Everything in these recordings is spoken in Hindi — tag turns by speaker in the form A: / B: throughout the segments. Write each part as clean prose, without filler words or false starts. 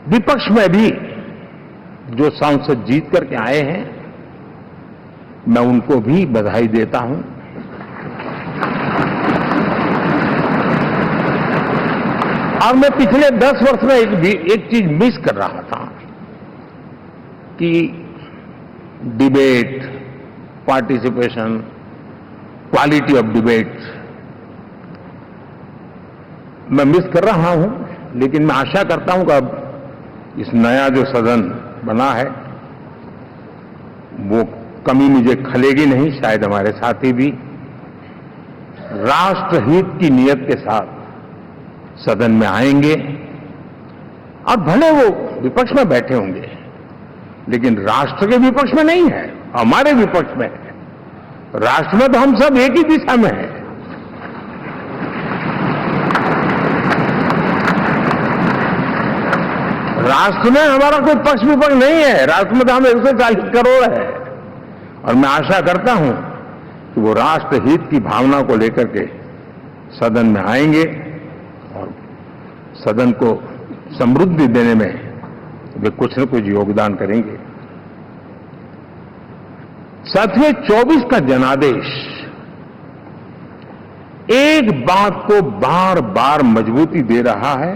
A: विपक्ष में भी जो सांसद जीत करके आए हैं, मैं उनको भी बधाई देता हूं। और मैं पिछले 10 वर्ष में एक चीज मिस कर रहा था कि debate, participation, quality of debate मैं मिस कर रहा हूं। लेकिन मैं आशा करता हूं कि अब इस नया जो सदन बना है वो कमी मुझे खलेगी नहीं। शायद हमारे साथी भी राष्ट्रहित की नीयत के साथ सदन में आएंगे और भले वो विपक्ष में बैठे होंगे, लेकिन राष्ट्र के विपक्ष में नहीं है, हमारे विपक्ष में है। राष्ट्र में तो हम सब एक ही दिशा में हैं। राष्ट्र में हमारा कोई पक्ष विपक्ष नहीं है। राष्ट्र में तो हम 140 करोड़ है। और मैं आशा करता हूं कि वो राष्ट्रहित की भावना को लेकर के सदन में आएंगे और सदन को समृद्धि देने में वे कुछ न कुछ योगदान करेंगे। साथियों, 24 का जनादेश एक बात को बार बार मजबूती दे रहा है,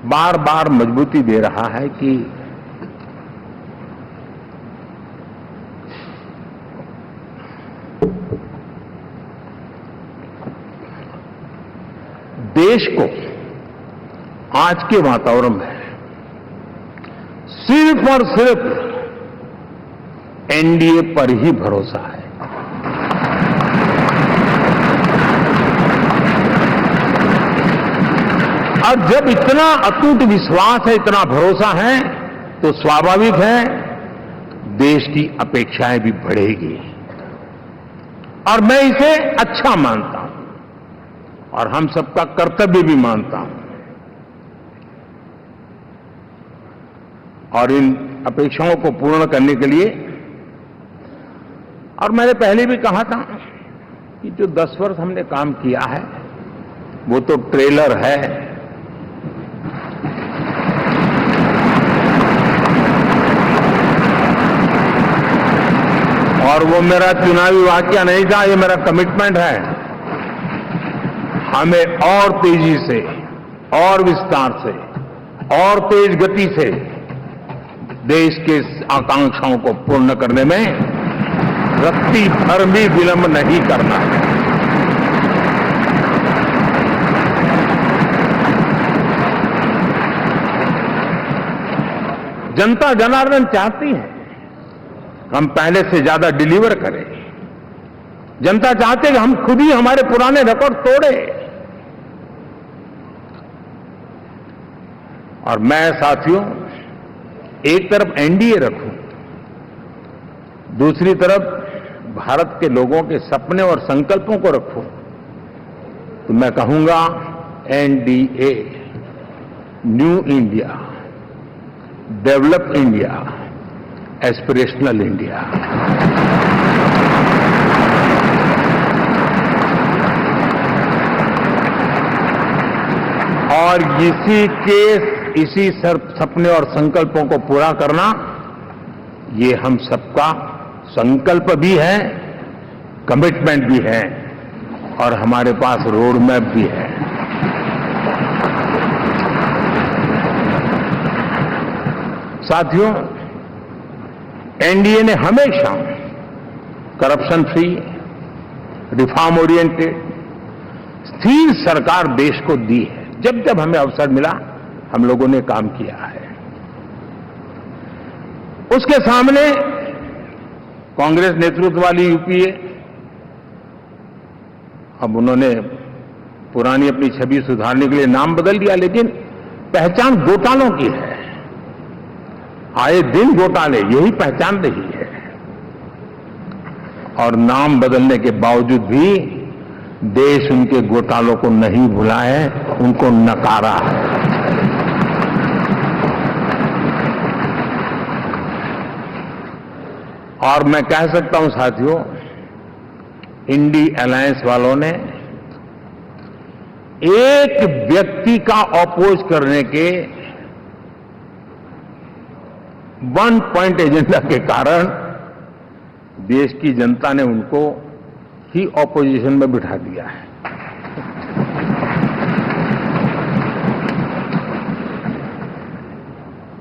A: बार बार मजबूती दे रहा है कि देश को आज के वातावरण में सिर्फ और सिर्फ एनडीए पर ही भरोसा है। और जब इतना अटूट विश्वास है, इतना भरोसा है, तो स्वाभाविक है देश की अपेक्षाएं भी बढ़ेगी। और मैं इसे अच्छा मानता हूं और हम सबका कर्तव्य भी मानता हूं। और इन अपेक्षाओं को पूर्ण करने के लिए, और मैंने पहले भी कहा था कि जो 10 वर्ष हमने काम किया है वो तो ट्रेलर है। और वो मेरा चुनावी वाकया नहीं था, ये मेरा कमिटमेंट है। हमें और तेजी से, और विस्तार से, और तेज गति से देश के आकांक्षाओं को पूर्ण करने में रत्ती भर भी विलंब नहीं करना है। जनता जनार्दन चाहती है हम पहले से ज्यादा डिलीवर करें। जनता चाहती है कि हम खुद ही हमारे पुराने रिकॉर्ड तोड़े। और मैं साथियों एक तरफ एनडीए रखूं, दूसरी तरफ भारत के लोगों के सपने और संकल्पों को रखूं, तो मैं कहूंगा NDA, new India, develop India, aspirational India. और इसी सपने और संकल्पों को पूरा करना, ये हम सबका संकल्प भी है, कमिटमेंट भी है, और हमारे पास रोड मैप भी है। साथियों, एनडीए ने हमेशा करप्शन फ्री, रिफॉर्म ओरिएंटेड, स्थिर सरकार देश को दी है। जब जब हमें अवसर मिला हम लोगों ने काम किया है। उसके सामने कांग्रेस नेतृत्व वाली यूपीए, अब उन्होंने पुरानी अपनी छवि सुधारने के लिए नाम बदल दिया, लेकिन पहचान घोटालों की है। आए दिन घोटाले, यही पहचान रही है। और नाम बदलने के बावजूद भी देश उनके घोटालों को नहीं भुला है, उनको नकारा है। और मैं कह सकता हूं साथियों, इंडी अलायंस वालों ने एक व्यक्ति का अपोज करने के वन पॉइंट एजेंडा के कारण देश की जनता ने उनको ही ऑपोजिशन में बिठा दिया है।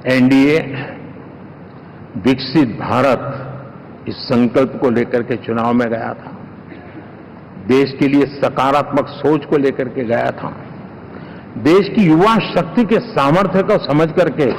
A: एनडीए विकसित भारत इस संकल्प को लेकर के चुनाव में गया था, देश के लिए सकारात्मक सोच को लेकर के गया था, देश की युवा शक्ति के सामर्थ्य को समझ करके